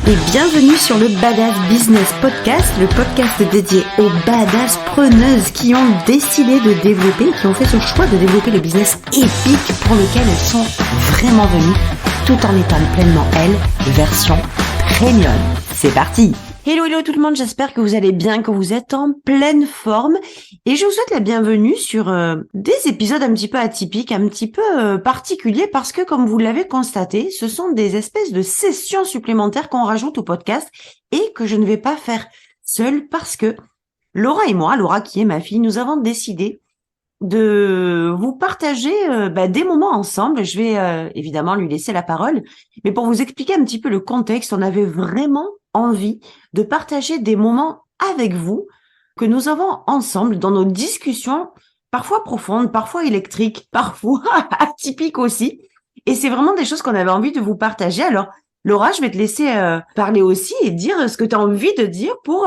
et bienvenue sur le Badass Business Podcast, le podcast dédié aux badass preneuses qui ont décidé de développer, qui ont fait ce choix de développer le business épique pour lequel elles sont vraiment venues, tout en étant pleinement elles, version premium. C'est parti! Hello tout le monde, j'espère que vous allez bien, que vous êtes en pleine forme et je vous souhaite la bienvenue sur des épisodes un petit peu atypiques, un petit peu particuliers parce que comme vous l'avez constaté, ce sont des espèces de sessions supplémentaires qu'on rajoute au podcast et que je ne vais pas faire seule parce que Laura et moi, Laura qui est ma fille, nous avons décidé de vous partager des moments ensemble. Je vais évidemment lui laisser la parole, mais pour vous expliquer un petit peu le contexte, on avait vraiment envie de partager des moments avec vous que nous avons ensemble dans nos discussions, parfois profondes, parfois électriques, parfois atypiques aussi. Et c'est vraiment des choses qu'on avait envie de vous partager. Alors, Laura, je vais te laisser parler aussi et dire ce que tu as envie de dire pour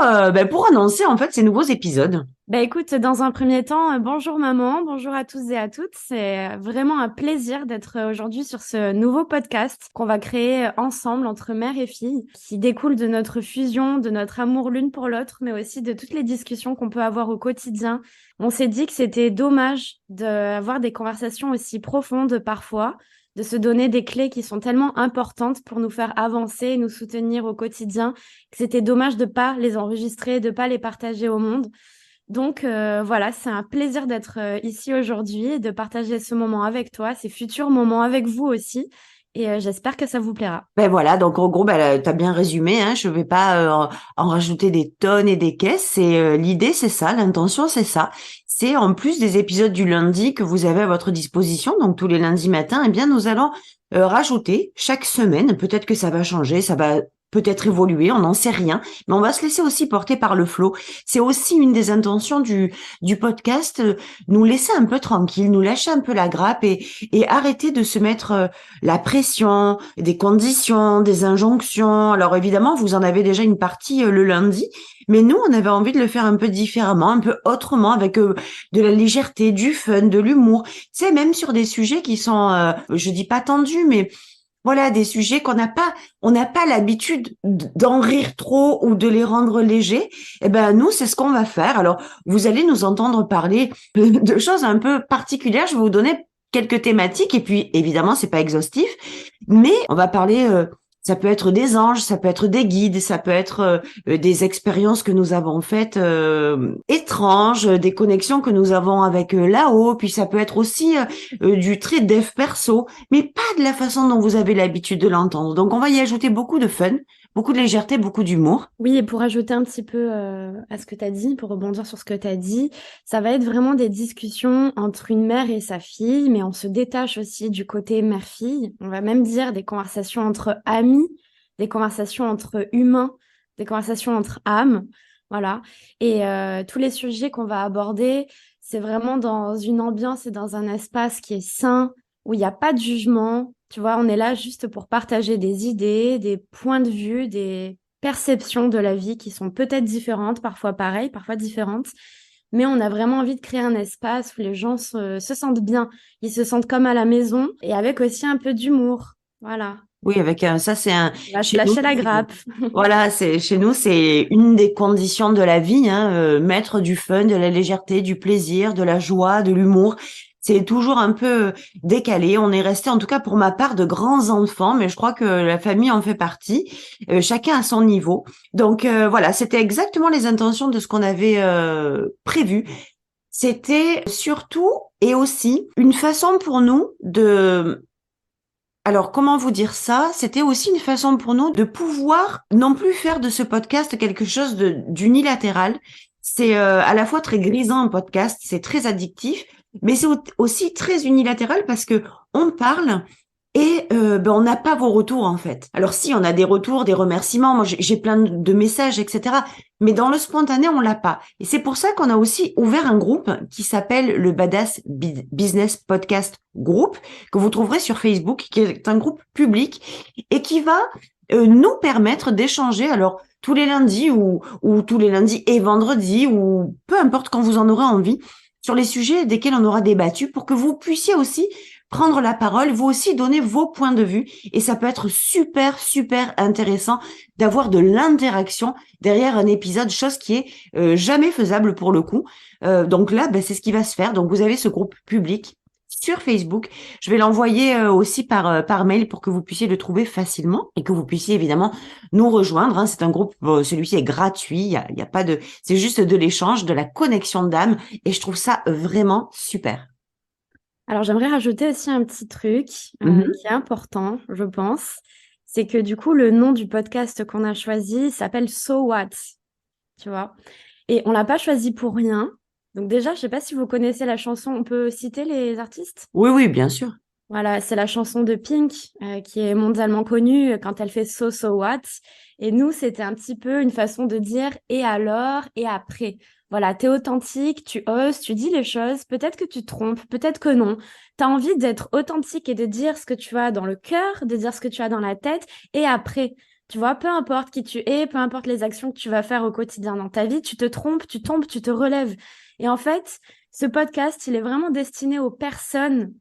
annoncer en fait ces nouveaux épisodes. Écoute, dans un premier temps, bonjour maman, bonjour à tous et à toutes. C'est vraiment un plaisir d'être aujourd'hui sur ce nouveau podcast qu'on va créer ensemble entre mère et fille, qui découle de notre fusion, de notre amour l'une pour l'autre, mais aussi de toutes les discussions qu'on peut avoir au quotidien. On s'est dit que c'était dommage d'avoir des conversations aussi profondes parfois, de se donner des clés qui sont tellement importantes pour nous faire avancer et nous soutenir au quotidien, que c'était dommage de pas les enregistrer, de pas les partager au monde. Donc voilà, c'est un plaisir d'être ici aujourd'hui et de partager ce moment avec toi, ces futurs moments avec vous aussi. Et j'espère que ça vous plaira. Ben voilà, donc en gros, t'as bien résumé, hein, je vais pas en rajouter des tonnes et des caisses. C'est l'idée, c'est ça, l'intention, c'est ça. C'est en plus des épisodes du lundi que vous avez à votre disposition, donc tous les lundis matins, eh bien nous allons rajouter chaque semaine. Peut-être que ça va changer, ça va peut-être évoluer, on n'en sait rien, mais on va se laisser aussi porter par le flow. C'est aussi une des intentions du podcast, nous laisser un peu tranquille, nous lâcher un peu la grappe et arrêter de se mettre la pression, des conditions, des injonctions. Alors évidemment, vous en avez déjà une partie le lundi, mais nous, on avait envie de le faire un peu différemment, un peu autrement, avec de la légèreté, du fun, de l'humour. C'est même sur des sujets qui sont, je dis pas tendus, mais voilà, des sujets on n'a pas l'habitude d'en rire trop ou de les rendre légers. Eh ben, nous, c'est ce qu'on va faire. Alors, vous allez nous entendre parler de choses un peu particulières. Je vais vous donner quelques thématiques et puis, évidemment, c'est pas exhaustif, mais on va parler, ça peut être des anges, ça peut être des guides, ça peut être des expériences que nous avons faites étranges, des connexions que nous avons avec là-haut, puis ça peut être aussi du trait dev perso, mais pas de la façon dont vous avez l'habitude de l'entendre. Donc on va y ajouter beaucoup de fun, beaucoup de légèreté, beaucoup d'humour. Oui, et pour ajouter un petit peu à ce que tu as dit, pour rebondir sur ce que tu as dit, ça va être vraiment des discussions entre une mère et sa fille, mais on se détache aussi du côté mère-fille. On va même dire des conversations entre amis, des conversations entre humains, des conversations entre âmes, voilà. Et tous les sujets qu'on va aborder, c'est vraiment dans une ambiance et dans un espace qui est sain, où il n'y a pas de jugement. Tu vois, on est là juste pour partager des idées, des points de vue, des perceptions de la vie qui sont peut-être différentes, parfois pareilles, parfois différentes. Mais on a vraiment envie de créer un espace où les gens se sentent bien. Ils se sentent comme à la maison et avec aussi un peu d'humour. Voilà. Oui, avec ça, c'est un. Chez nous, Lâcher la grappe. voilà, c'est chez nous, c'est une des conditions de la vie, hein, mettre du fun, de la légèreté, du plaisir, de la joie, de l'humour. C'est toujours un peu décalé. On est resté, en tout cas pour ma part, de grands enfants, mais je crois que la famille en fait partie. Chacun à son niveau. Donc voilà, c'était exactement les intentions de ce qu'on avait prévu. C'était surtout et aussi une façon pour nous de alors, comment vous dire ça? C'était aussi une façon pour nous de pouvoir non plus faire de ce podcast quelque chose d'unilatéral. C'est à la fois très grisant un podcast, c'est très addictif, mais c'est aussi très unilatéral parce que on parle et on n'a pas vos retours en fait. Alors si, on a des retours, des remerciements, moi j'ai plein de messages, etc. Mais dans le spontané, on l'a pas. Et c'est pour ça qu'on a aussi ouvert un groupe qui s'appelle le Badass Business Podcast Group, que vous trouverez sur Facebook, qui est un groupe public et qui va nous permettre d'échanger. Alors tous les lundis ou tous les lundis et vendredis ou peu importe quand vous en aurez envie sur les sujets desquels on aura débattu pour que vous puissiez aussi prendre la parole, vous aussi donner vos points de vue et ça peut être super, super intéressant d'avoir de l'interaction derrière un épisode, chose qui est jamais faisable pour le coup. Donc là, ben, c'est ce qui va se faire. Donc vous avez ce groupe public sur Facebook. Je vais l'envoyer aussi par mail pour que vous puissiez le trouver facilement et que vous puissiez évidemment nous rejoindre. Hein. C'est un groupe, celui-ci est gratuit. Il y a pas de, c'est juste de l'échange, de la connexion d'âme et je trouve ça vraiment super. Alors, j'aimerais rajouter aussi un petit truc Mhm. qui est important, je pense. C'est que du coup, le nom du podcast qu'on a choisi s'appelle So What, tu vois. Et on l'a pas choisi pour rien. Donc déjà, je sais pas si vous connaissez la chanson. On peut citer les artistes? Oui, oui, bien sûr. Voilà, c'est la chanson de Pink qui est mondialement connue quand elle fait So So What. Et nous, c'était un petit peu une façon de dire et alors et après. Voilà, t'es authentique, tu oses, tu dis les choses. Peut-être que tu te trompes, peut-être que non. T'as envie d'être authentique et de dire ce que tu as dans le cœur, de dire ce que tu as dans la tête et après. Tu vois, peu importe qui tu es, peu importe les actions que tu vas faire au quotidien dans ta vie, tu te trompes, tu tombes, tu te relèves. Et en fait, ce podcast, il est vraiment destiné aux personnes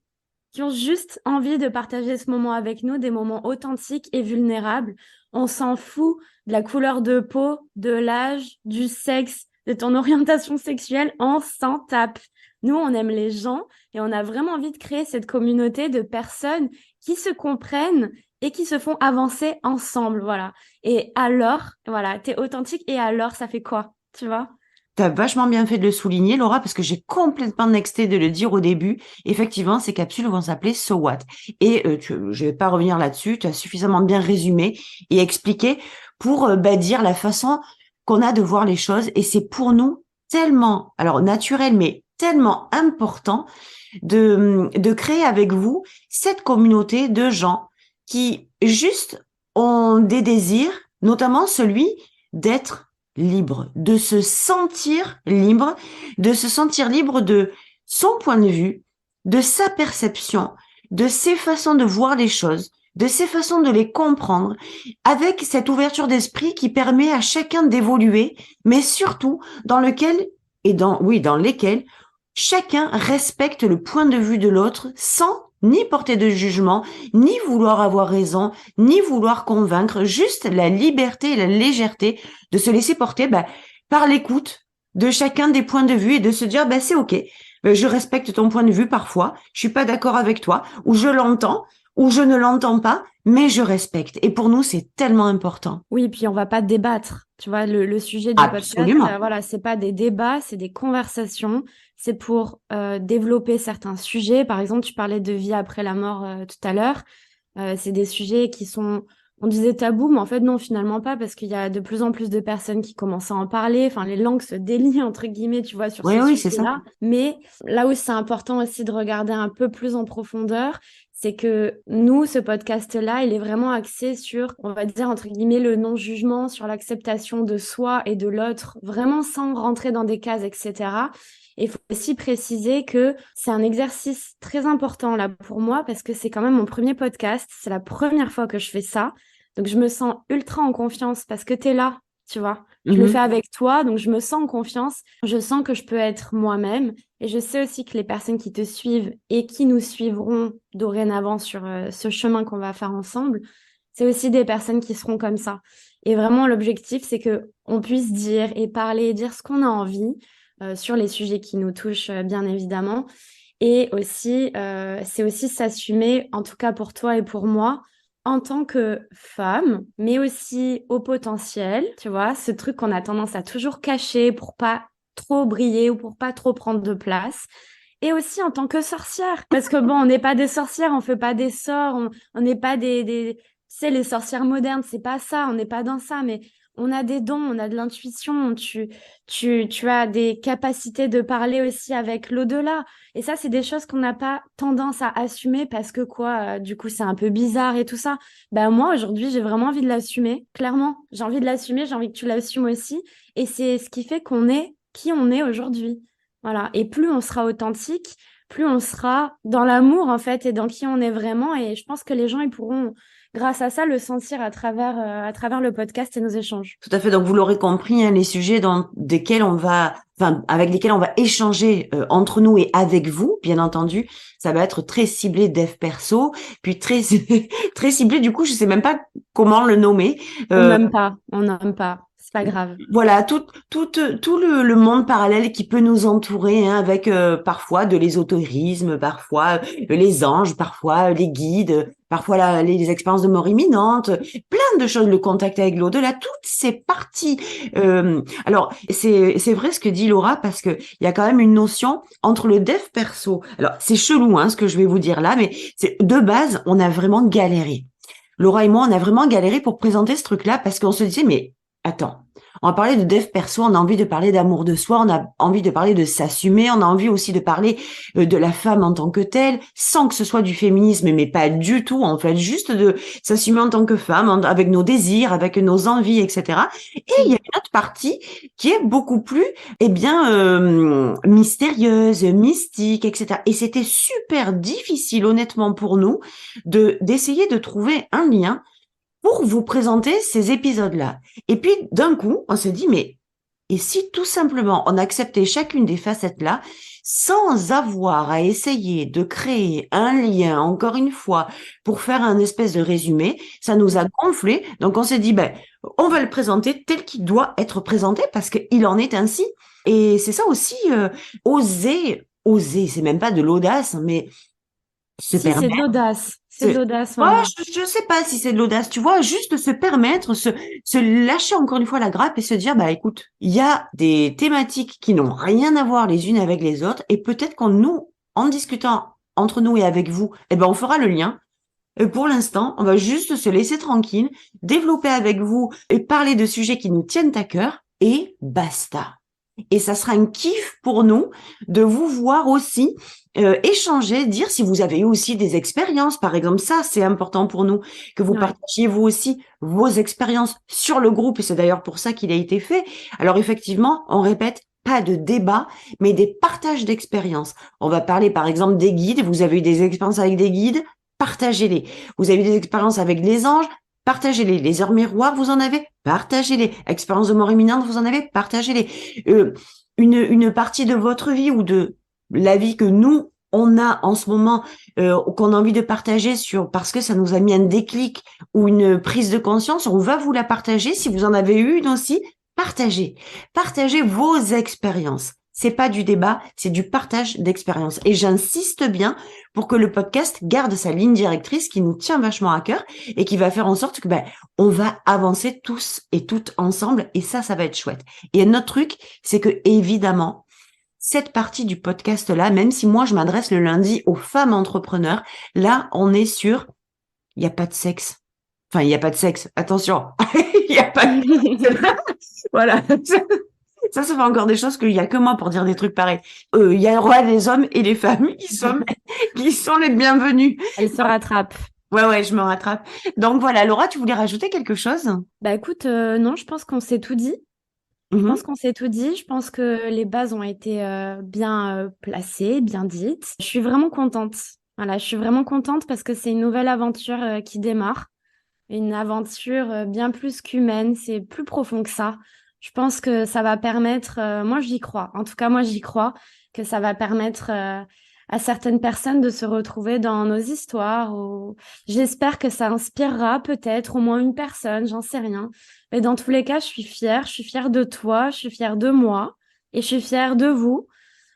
qui ont juste envie de partager ce moment avec nous, des moments authentiques et vulnérables. On s'en fout de la couleur de peau, de l'âge, du sexe, de ton orientation sexuelle, on s'en tape. Nous, on aime les gens et on a vraiment envie de créer cette communauté de personnes qui se comprennent et qui se font avancer ensemble, voilà. Et alors, voilà, t'es authentique et alors, ça fait quoi, tu vois? T'as vachement bien fait de le souligner, Laura, parce que j'ai complètement nexté de le dire au début. Effectivement, ces capsules vont s'appeler So What. Et je vais pas revenir là-dessus. Tu as suffisamment bien résumé et expliqué pour dire la façon qu'on a de voir les choses. Et c'est pour nous tellement, alors naturel, mais tellement important de créer avec vous cette communauté de gens qui juste ont des désirs, notamment celui d'être libre, de se sentir libre de son point de vue, de sa perception, de ses façons de voir les choses, de ses façons de les comprendre, avec cette ouverture d'esprit qui permet à chacun d'évoluer, mais surtout dans lequel dans lesquels chacun respecte le point de vue de l'autre sans ni porter de jugement, ni vouloir avoir raison, ni vouloir convaincre, juste la liberté et la légèreté de se laisser porter par l'écoute de chacun des points de vue et de se dire c'est ok, je respecte ton point de vue parfois, je suis pas d'accord avec toi, ou je l'entends, ou je ne l'entends pas, mais je respecte. Et pour nous, c'est tellement important. Oui, puis on va pas débattre. Tu vois, le sujet du podcast, Absolument. voilà, c'est pas des débats, c'est des conversations. C'est pour développer certains sujets. Par exemple, tu parlais de vie après la mort tout à l'heure. C'est des sujets qui sont, on disait tabou, mais en fait non, finalement pas, parce qu'il y a de plus en plus de personnes qui commencent à en parler. Enfin, les langues se délient entre guillemets, tu vois, sur Oui, ces oui, c'est ça. sujets-là. Mais là où c'est important aussi de regarder un peu plus en profondeur, c'est que nous, ce podcast-là, il est vraiment axé sur, on va dire, entre guillemets, le non-jugement, sur l'acceptation de soi et de l'autre, vraiment sans rentrer dans des cases, etc. Et il faut aussi préciser que c'est un exercice très important là pour moi parce que c'est quand même mon premier podcast. C'est la première fois que je fais ça. Donc, je me sens ultra en confiance parce que tu es là, tu vois. Je le fais Mhm. avec toi, donc je me sens en confiance. Je sens que je peux être moi-même. Et je sais aussi que les personnes qui te suivent et qui nous suivront dorénavant sur ce chemin qu'on va faire ensemble, c'est aussi des personnes qui seront comme ça. Et vraiment, l'objectif, c'est que on puisse dire et parler et dire ce qu'on a envie sur les sujets qui nous touchent, bien évidemment. Et aussi, c'est aussi s'assumer, en tout cas pour toi et pour moi, en tant que femme, mais aussi au potentiel, tu vois, ce truc qu'on a tendance à toujours cacher pour pas trop briller ou pour pas trop prendre de place. Et aussi en tant que sorcière, parce que bon, on n'est pas des sorcières, on fait pas des sorts, on n'est pas tu sais, les sorcières modernes, c'est pas ça, on n'est pas dans ça, mais on a des dons, on a de l'intuition, tu as des capacités de parler aussi avec l'au-delà. Et ça, c'est des choses qu'on n'a pas tendance à assumer parce que quoi, du coup, c'est un peu bizarre et tout ça. Ben moi, aujourd'hui, j'ai vraiment envie de l'assumer, clairement. J'ai envie de l'assumer, j'ai envie que tu l'assumes aussi. Et c'est ce qui fait qu'on est qui on est aujourd'hui. Voilà. Et plus on sera authentique, plus on sera dans l'amour, en fait, et dans qui on est vraiment. Et je pense que les gens, ils pourront grâce à ça, le sentir à travers le podcast et nos échanges. Tout à fait. Donc, vous l'aurez compris, hein, les sujets avec lesquels on va échanger entre nous et avec vous, bien entendu, ça va être très ciblé dev perso, puis très très ciblé. Du coup, je sais même pas comment le nommer. Euh, On n'aime pas. C'est pas grave. Voilà, tout le monde parallèle qui peut nous entourer, hein, avec parfois de l'ésotérisme, parfois les anges, parfois les guides, parfois les expériences de mort imminente, plein de choses, le contact avec l'au-delà, toutes ces parties. Alors, c'est vrai ce que dit Laura, parce que il y a quand même une notion entre le dev perso. Alors, c'est chelou, hein, ce que je vais vous dire là, mais c'est de base, on a vraiment galéré. Laura et moi, on a vraiment galéré pour présenter ce truc-là parce qu'on se disait, mais attends, on va parler de dev perso, on a envie de parler d'amour de soi, on a envie de parler de s'assumer, on a envie aussi de parler de la femme en tant que telle, sans que ce soit du féminisme, mais pas du tout, en fait, juste de s'assumer en tant que femme, avec nos désirs, avec nos envies, etc. Et il y a une autre partie qui est beaucoup plus, mystérieuse, mystique, etc. Et c'était super difficile, honnêtement, pour nous, d'essayer de trouver un lien pour vous présenter ces épisodes-là. Et puis, d'un coup, on se dit, mais et si tout simplement on acceptait chacune des facettes-là, sans avoir à essayer de créer un lien, encore une fois, pour faire un espèce de résumé, ça nous a gonflé. Donc, on s'est dit, ben, on va le présenter tel qu'il doit être présenté parce qu'il en est ainsi. Et c'est ça aussi, oser, c'est même pas de l'audace, mais se Si, c'est de permettre. l'audace. C'est de l'audace, Ouais, maman. je sais pas si c'est de l'audace, tu vois, juste se permettre, se lâcher encore une fois la grappe et se dire, bah écoute, il y a des thématiques qui n'ont rien à voir les unes avec les autres et peut-être en discutant entre nous et avec vous, eh ben on fera le lien. Et pour l'instant, on va juste se laisser tranquille, développer avec vous et parler de sujets qui nous tiennent à cœur et basta. Et ça sera un kiff pour nous de vous voir aussi échanger, dire si vous avez eu aussi des expériences. Par exemple, ça, c'est important pour nous, que vous Ouais. partagiez vous aussi vos expériences sur le groupe. Et c'est d'ailleurs pour ça qu'il a été fait. Alors effectivement, on répète, pas de débat, mais des partages d'expériences. On va parler par exemple des guides. Vous avez eu des expériences avec des guides, partagez-les. Vous avez eu des expériences avec les anges, partagez-les. Les heures miroirs, vous en avez, partagez-les. Expériences de mort imminente, vous en avez, partagez-les. Une partie de votre vie ou de la vie que nous, on a en ce moment, qu'on a envie de partager parce que ça nous a mis un déclic ou une prise de conscience, on va vous la partager. Si vous en avez eu une aussi, partagez. Partagez vos expériences. C'est pas du débat, c'est du partage d'expériences. Et j'insiste bien pour que le podcast garde sa ligne directrice qui nous tient vachement à cœur et qui va faire en sorte que, on va avancer tous et toutes ensemble et ça va être chouette. Et un autre truc, c'est que, évidemment, cette partie du podcast-là, même si moi je m'adresse le lundi aux femmes entrepreneurs, là, on est sur, il n'y a pas de sexe. Enfin, il n'y a pas de sexe. Attention. Il n'y a pas de... Voilà. Ça fait encore des choses qu'il y a que moi pour dire des trucs pareils. Il y aura les hommes et les femmes qui sont les bienvenus. Elle se rattrape. Ouais, je me rattrape. Donc voilà, Laura, tu voulais rajouter quelque chose? Bah écoute, non, je pense qu'on s'est tout dit. Je pense qu'on s'est tout dit. Je pense que les bases ont été bien placées, bien dites. Je suis vraiment contente. Voilà, je suis vraiment contente parce que c'est une nouvelle aventure qui démarre. Une aventure bien plus qu'humaine. C'est plus profond que ça. Je pense que ça va permettre, moi j'y crois. En tout cas, moi j'y crois que ça va permettre à certaines personnes de se retrouver dans nos histoires. J'espère que ça inspirera peut-être au moins une personne, j'en sais rien. Mais dans tous les cas, je suis fière de toi, je suis fière de moi et je suis fière de vous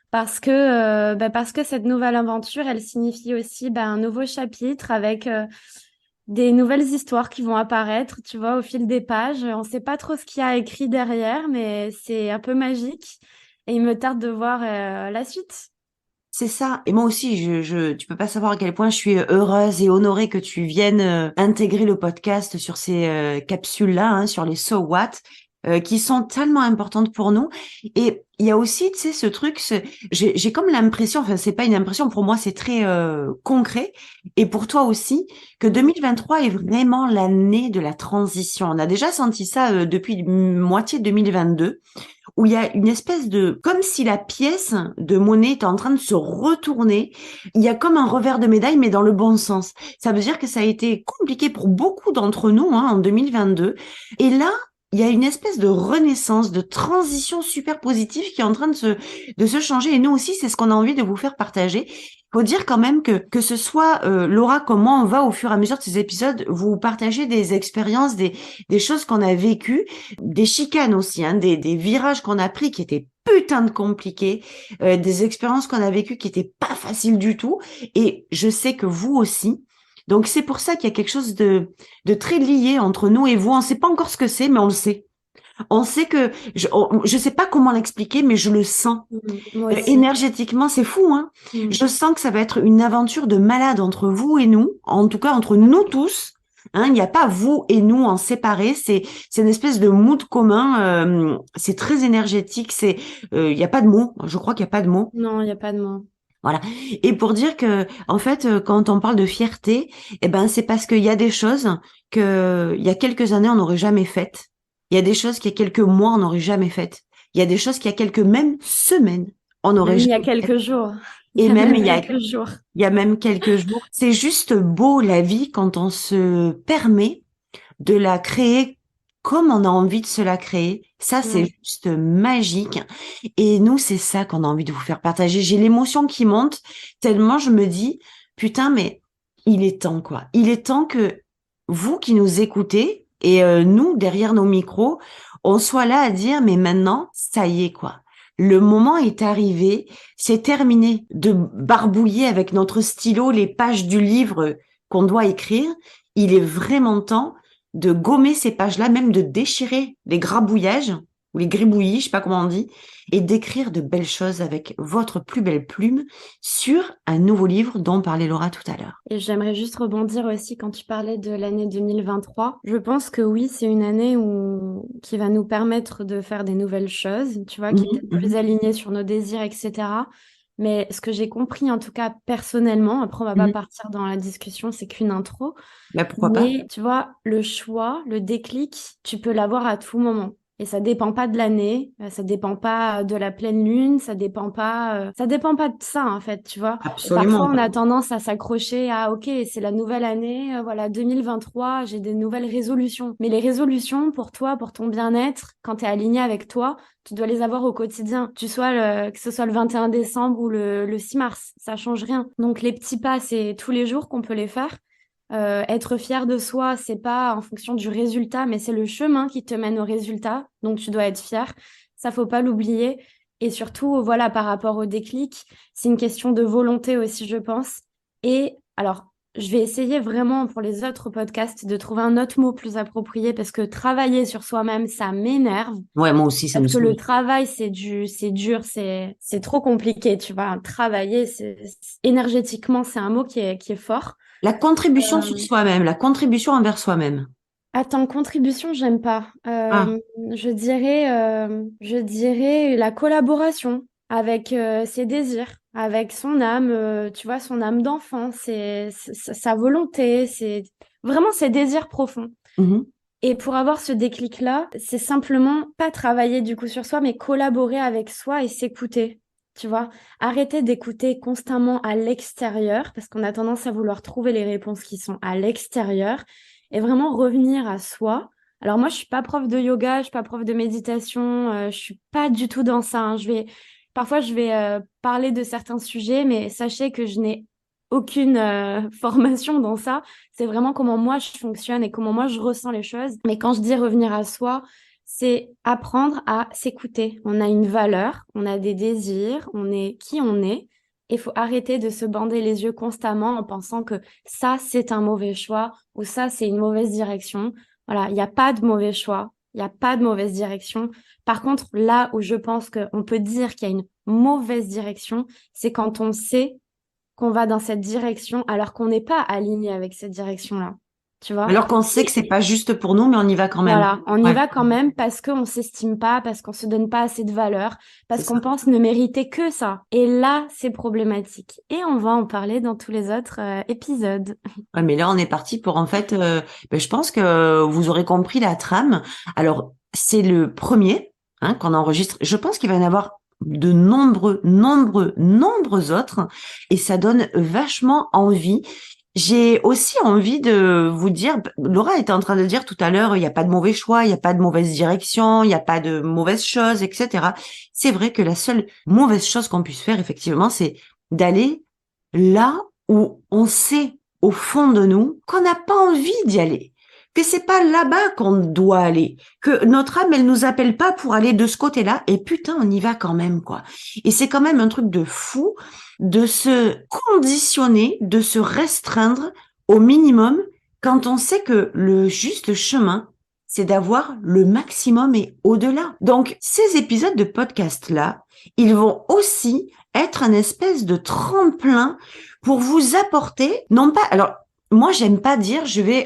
parce que cette nouvelle aventure, elle signifie aussi un nouveau chapitre avec des nouvelles histoires qui vont apparaître, tu vois, au fil des pages. On ne sait pas trop ce qu'il y a écrit derrière, mais c'est un peu magique et il me tarde de voir la suite. C'est ça. Et moi aussi, tu peux pas savoir à quel point je suis heureuse et honorée que tu viennes intégrer le podcast sur ces capsules-là, hein, sur les So What. qui sont tellement importantes pour nous. Et il y a aussi, tu sais, ce truc, j'ai comme l'impression, enfin, c'est pas une impression, pour moi, c'est très concret, et pour toi aussi, que 2023 est vraiment l'année de la transition. On a déjà senti ça depuis moitié 2022, où il y a une espèce de, comme si la pièce de monnaie était en train de se retourner. Il y a comme un revers de médaille, mais dans le bon sens. Ça veut dire que ça a été compliqué pour beaucoup d'entre nous, hein, en 2022. Et là, il y a une espèce de renaissance, de transition super positive qui est en train de se changer. Et nous aussi, c'est ce qu'on a envie de vous faire partager. Faut dire quand même que ce soit Laura comme moi, on va au fur et à mesure de ces épisodes vous partager des expériences, des choses qu'on a vécues, des chicanes aussi, hein, des virages qu'on a pris qui étaient putain de compliqués, des expériences qu'on a vécues qui étaient pas faciles du tout. Et je sais que vous aussi. Donc c'est pour ça qu'il y a quelque chose de très lié entre nous et vous. On ne sait pas encore ce que c'est, mais on le sait. On sait que je sais pas comment l'expliquer, mais je le sens. Moi aussi. Énergétiquement, c'est fou, hein. Mm. Je sens que ça va être une aventure de malade entre vous et nous, en tout cas entre nous tous. Hein, il n'y a pas vous et nous en séparés, c'est une espèce de mood commun. C'est très énergétique. Il n'y a pas de mots. Je crois qu'il n'y a pas de mots. Non, il n'y a pas de mots. Voilà. Et pour dire que, en fait, quand on parle de fierté, eh ben, c'est parce qu'il y a des choses que, il y a quelques années, on n'aurait jamais faites. Il y a des choses qu'il y a quelques mois, on n'aurait jamais faites. Il y a des choses qu'il y a quelques même semaines, on n'aurait Même il y a jamais faites. quelques jours. Il Et y a même, même quelques jours. il y a même quelques jours. C'est juste beau, la vie, quand on se permet de la créer comme on a envie de se la créer. Ça, c'est Mm. juste magique. Et nous, c'est ça qu'on a envie de vous faire partager. J'ai l'émotion qui monte tellement je me dis, putain, mais il est temps, quoi. Il est temps que vous qui nous écoutez et nous, derrière nos micros, on soit là à dire, mais maintenant, ça y est, quoi. Le moment est arrivé, c'est terminé de barbouiller avec notre stylo les pages du livre qu'on doit écrire. Il est vraiment temps de gommer ces pages-là, même de déchirer les grabouillages ou les gribouillis, je sais pas comment on dit, et d'écrire de belles choses avec votre plus belle plume sur un nouveau livre dont parlait Laura tout à l'heure. Et j'aimerais juste rebondir aussi quand tu parlais de l'année 2023. Je pense que oui, c'est une année qui va nous permettre de faire des nouvelles choses, tu vois, qui est Mhm, peut-être plus mhm. alignée sur nos désirs, etc. Mais ce que j'ai compris, en tout cas personnellement, après on va pas Mhm. partir dans la discussion, c'est qu'une intro, Ben, pourquoi pas? mais tu vois, le choix, le déclic, tu peux l'avoir à tout moment. Et ça dépend pas de l'année, ça dépend pas de la pleine lune, ça dépend pas de ça en fait, tu vois. Et parfois Absolument on pas. a tendance à s'accrocher à OK, c'est la nouvelle année, voilà 2023, j'ai des nouvelles résolutions. Mais les résolutions pour toi, pour ton bien-être, quand tu es aligné avec toi, tu dois les avoir au quotidien. Que ce soit le 21 décembre ou le 6 mars, ça change rien. Donc les petits pas, c'est tous les jours qu'on peut les faire. Être fier de soi, c'est pas en fonction du résultat, mais c'est le chemin qui te mène au résultat. Donc tu dois être fier. Ça, faut pas l'oublier. Et surtout, voilà, par rapport au déclic, c'est une question de volonté aussi, je pense. Et alors, je vais essayer vraiment pour les autres podcasts de trouver un autre mot plus approprié parce que travailler sur soi-même, ça m'énerve. Ouais, moi aussi, ça me Parce que saoule. le travail, c'est dur, c'est trop compliqué, tu vois. Travailler, énergétiquement, c'est un mot qui est fort. La contribution sur Euh, soi-même, la contribution envers soi-même. Attends, contribution, j'aime pas. Ah, Je dirais la collaboration avec ses désirs, avec son âme, tu vois, son âme d'enfant, sa volonté, c'est vraiment ses désirs profonds. mhm. Et pour avoir ce déclic-là, c'est simplement pas travailler du coup sur soi, mais collaborer avec soi et s'écouter. Tu vois, arrêter d'écouter constamment à l'extérieur, parce qu'on a tendance à vouloir trouver les réponses qui sont à l'extérieur, et vraiment revenir à soi. Alors moi, je suis pas prof de yoga, je suis pas prof de méditation, je suis pas du tout dans ça, hein. Parfois, je vais parler de certains sujets, mais sachez que je n'ai aucune formation dans ça. C'est vraiment comment moi je fonctionne et comment moi je ressens les choses. Mais quand je dis revenir à soi, c'est apprendre à s'écouter. On a une valeur, on a des désirs, on est qui on est. Il faut arrêter de se bander les yeux constamment en pensant que ça, c'est un mauvais choix ou ça, c'est une mauvaise direction. Voilà, il n'y a pas de mauvais choix, il n'y a pas de mauvaise direction. Par contre, là où je pense qu'on peut dire qu'il y a une mauvaise direction, c'est quand on sait qu'on va dans cette direction alors qu'on n'est pas aligné avec cette direction-là. tu vois. Alors qu'on sait que c'est pas juste pour nous, mais on y va quand même. Voilà, on y Ouais, va quand même parce qu'on s'estime pas, parce qu'on se donne pas assez de valeur, c'est parce qu'on ça. pense ne mériter que ça. Et là, c'est problématique. Et on va en parler dans tous les autres épisodes. Ouais, mais là, on est parti pour en fait, je pense que vous aurez compris la trame. Alors, c'est le premier qu'on enregistre. Je pense qu'il va y en avoir de nombreux autres, et ça donne vachement envie. J'ai aussi envie de vous dire, Laura était en train de dire tout à l'heure, il n'y a pas de mauvais choix, il n'y a pas de mauvaise direction, il n'y a pas de mauvaise chose, etc. C'est vrai que la seule mauvaise chose qu'on puisse faire, effectivement, c'est d'aller là où on sait au fond de nous qu'on n'a pas envie d'y aller, que c'est pas là-bas qu'on doit aller, que notre âme, elle nous appelle pas pour aller de ce côté-là, et putain, on y va quand même, quoi. Et c'est quand même un truc de fou de se conditionner, de se restreindre au minimum quand on sait que le juste chemin, c'est d'avoir le maximum et au-delà. Donc, ces épisodes de podcast-là, ils vont aussi être un espèce de tremplin pour vous apporter, non pas, alors, moi, j'aime pas dire,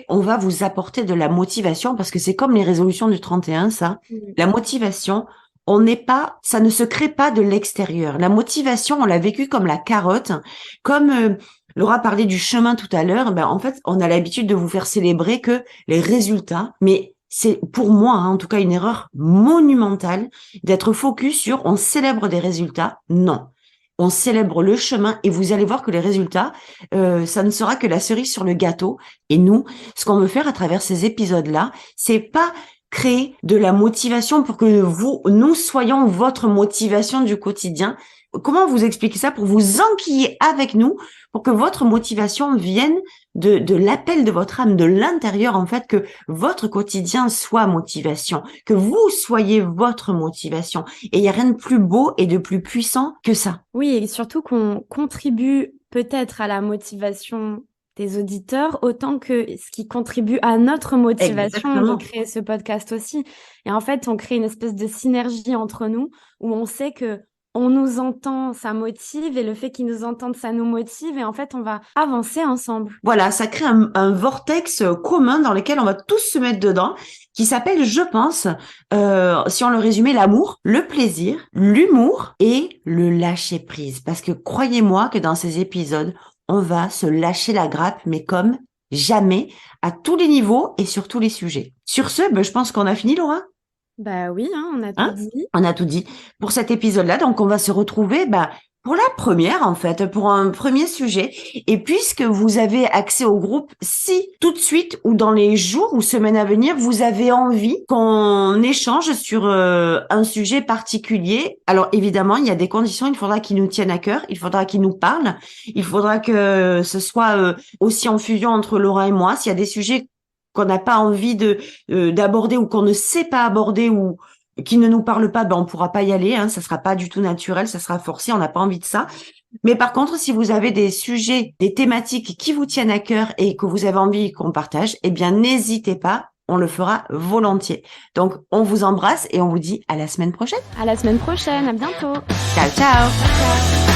on va vous apporter de la motivation parce que c'est comme les résolutions du 31, ça. La motivation, ça ne se crée pas de l'extérieur. La motivation, on l'a vécu comme la carotte, comme Laura parlait du chemin tout à l'heure. Ben en fait, on a l'habitude de vous faire célébrer que les résultats, mais c'est pour moi, en tout cas, une erreur monumentale d'être focus sur on célèbre des résultats. Non. On célèbre le chemin et vous allez voir que les résultats, ça ne sera que la cerise sur le gâteau. Et nous, ce qu'on veut faire à travers ces épisodes-là, c'est pas créer de la motivation pour que nous soyons votre motivation du quotidien. Comment vous expliquer ça pour vous enquiller avec nous, pour que votre motivation vienne de l'appel de votre âme, de l'intérieur, en fait, que votre quotidien soit motivation, que vous soyez votre motivation. Et il n'y a rien de plus beau et de plus puissant que ça. Oui, et surtout qu'on contribue peut-être à la motivation des auditeurs autant que ce qui contribue à notre motivation de Exactement. créer ce podcast aussi. Et en fait, on crée une espèce de synergie entre nous où on sait que on nous entend, ça motive, et le fait qu'ils nous entendent, ça nous motive, et en fait, on va avancer ensemble. Voilà, ça crée un vortex commun dans lequel on va tous se mettre dedans, qui s'appelle, je pense, si on le résumait, l'amour, le plaisir, l'humour et le lâcher prise. Parce que croyez-moi que dans ces épisodes, on va se lâcher la grappe, mais comme jamais, à tous les niveaux et sur tous les sujets. Sur ce, je pense qu'on a fini, Laura. Bah oui, hein, on a tout Hein? dit. On a tout dit pour cet épisode-là. Donc, on va se retrouver pour la première, en fait, pour un premier sujet. Et puisque vous avez accès au groupe, si tout de suite ou dans les jours ou semaines à venir, vous avez envie qu'on échange sur un sujet particulier, alors évidemment, il y a des conditions. Il faudra qu'ils nous tiennent à cœur. Il faudra qu'ils nous parlent. Il faudra que ce soit aussi en fusion entre Laura et moi. S'il y a des sujets qu'on n'a pas envie d'aborder ou qu'on ne sait pas aborder ou qui ne nous parle pas, on pourra pas y aller, ça sera pas du tout naturel, ça sera forcé, on n'a pas envie de ça. Mais par contre, si vous avez des sujets, des thématiques qui vous tiennent à cœur et que vous avez envie qu'on partage, eh bien, n'hésitez pas, on le fera volontiers. Donc, on vous embrasse et on vous dit à la semaine prochaine. À la semaine prochaine, à bientôt. Ciao, ciao! Ciao.